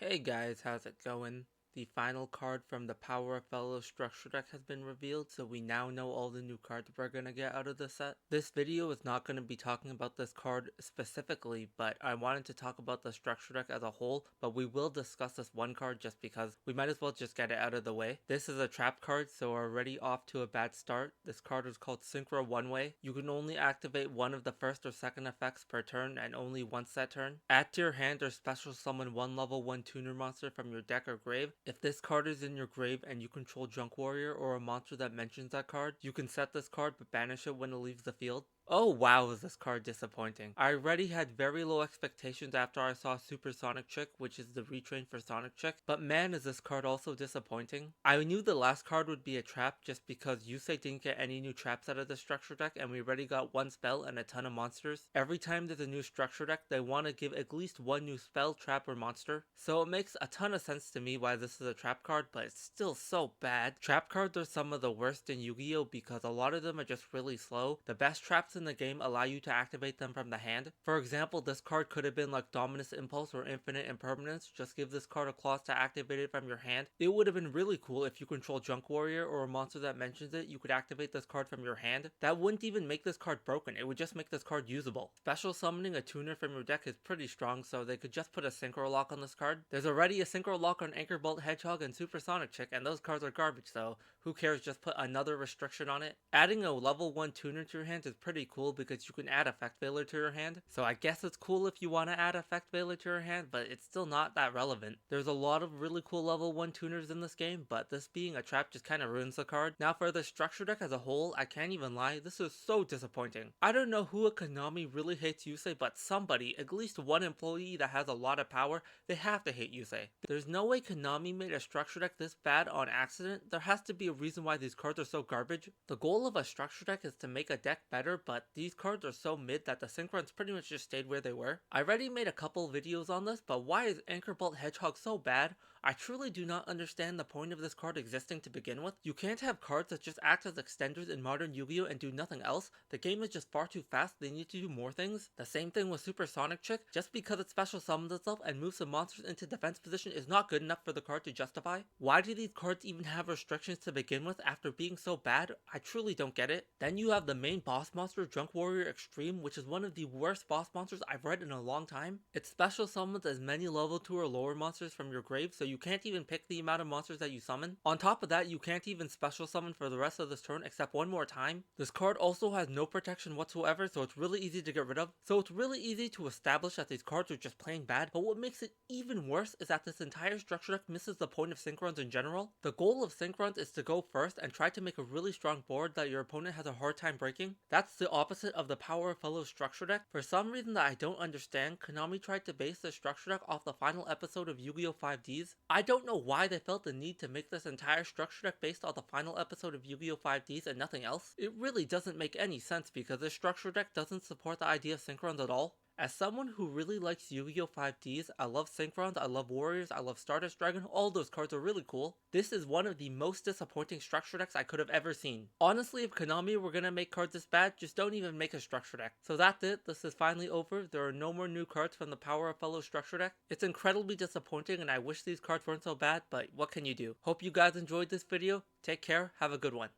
Hey guys, how's it going? The final card from the Power of Fellow structure deck has been revealed, so we now know all the new cards we're gonna get out of the set. This video is not gonna be talking about this card specifically, but I wanted to talk about the structure deck as a whole, but we will discuss this one card just because we might as well just get it out of the way. This is a trap card, so we're already off to a bad start. This card is called Synchro One Way. You can only activate one of the first or second effects per turn and only once that turn. Add to your hand or special summon one level 1 tuner monster from your deck or grave. If this card is in your grave and you control Junk Warrior or a monster that mentions that card, you can set this card but banish it when it leaves the field. Oh wow, is this card disappointing. I already had very low expectations after I saw Super Sonic Chick, which is the retrain for Sonic Chick, but man is this card also disappointing. I knew the last card would be a trap just because Yusei didn't get any new traps out of the structure deck and we already got one spell and a ton of monsters. Every time there's a new structure deck, they want to give at least one new spell, trap, or monster. So it makes a ton of sense to me why this is a trap card, but it's still so bad. Trap cards are some of the worst in Yu-Gi-Oh because a lot of them are just really slow. The best traps in the game allow you to activate them from the hand. For example, this card could have been like Dominus Impulse or Infinite Impermanence. Just give this card a clause to activate it from your hand. It would have been really cool if you control Junk Warrior or a monster that mentions it. You could activate this card from your hand. That wouldn't even make this card broken. It would just make this card usable. Special summoning a tuner from your deck is pretty strong, so they could just put a Synchro Lock on this card. There's already a Synchro Lock on Anchor Bolt Hedgehog and Super Sonic Chick, and those cards are garbage, so who cares, just put another restriction on it. Adding a level 1 tuner to your hand is pretty cool because you can add Effect Veiler to your hand, so I guess it's cool if you want to add Effect Veiler to your hand, but it's still not that relevant. There's a lot of really cool level 1 tuners in this game, but this being a trap just kinda ruins the card. Now for the structure deck as a whole, I can't even lie, this is so disappointing. I don't know who at Konami really hates Yusei, but somebody, at least one employee that has a lot of power, they have to hate Yusei. There's no way Konami made a structure deck this bad on accident. There has to be a reason why these cards are so garbage. The goal of a structure deck is to make a deck better, but these cards are so mid that the Synchrons pretty much just stayed where they were. I already made a couple videos on this, but why is Anchor Bolt Hedgehog so bad? I truly do not understand the point of this card existing to begin with. You can't have cards that just act as extenders in modern Yu-Gi-Oh! And do nothing else. The game is just far too fast, they need to do more things. The same thing with Super Sonic Chick. Just because it special summons itself and moves some monsters into defense position is not good enough for the card to justify. Why do these cards even have restrictions to begin with after being so bad? I truly don't get it. Then you have the main boss monster, Junk Warrior Extreme, which is one of the worst boss monsters I've read in a long time. It special summons as many level 2 or lower monsters from your grave, so you can't even pick the amount of monsters that you summon. On top of that, you can't even special summon for the rest of this turn except one more time. This card also has no protection whatsoever, so it's really easy to get rid of. So it's really easy to establish that these cards are just plain bad, but what makes it even worse is that this entire structure deck misses the point of Synchrons in general. The goal of Synchrons is to go first and try to make a really strong board that your opponent has a hard time breaking. That's the opposite of the Power of Fellow structure deck. For some reason that I don't understand, Konami tried to base the structure deck off the final episode of Yu-Gi-Oh! 5Ds. I don't know why they felt the need to make this entire structure deck based on the final episode of Yu-Gi-Oh! 5Ds and nothing else. It really doesn't make any sense because this structure deck doesn't support the idea of Synchrons at all. As someone who really likes Yu-Gi-Oh! 5Ds, I love Synchrons, I love Warriors, I love Stardust Dragon, all those cards are really cool. This is one of the most disappointing structure decks I could have ever seen. Honestly, if Konami were gonna make cards this bad, just don't even make a structure deck. So that's it, this is finally over, there are no more new cards from the Power of Fellow structure deck. It's incredibly disappointing and I wish these cards weren't so bad, but what can you do? Hope you guys enjoyed this video, take care, have a good one.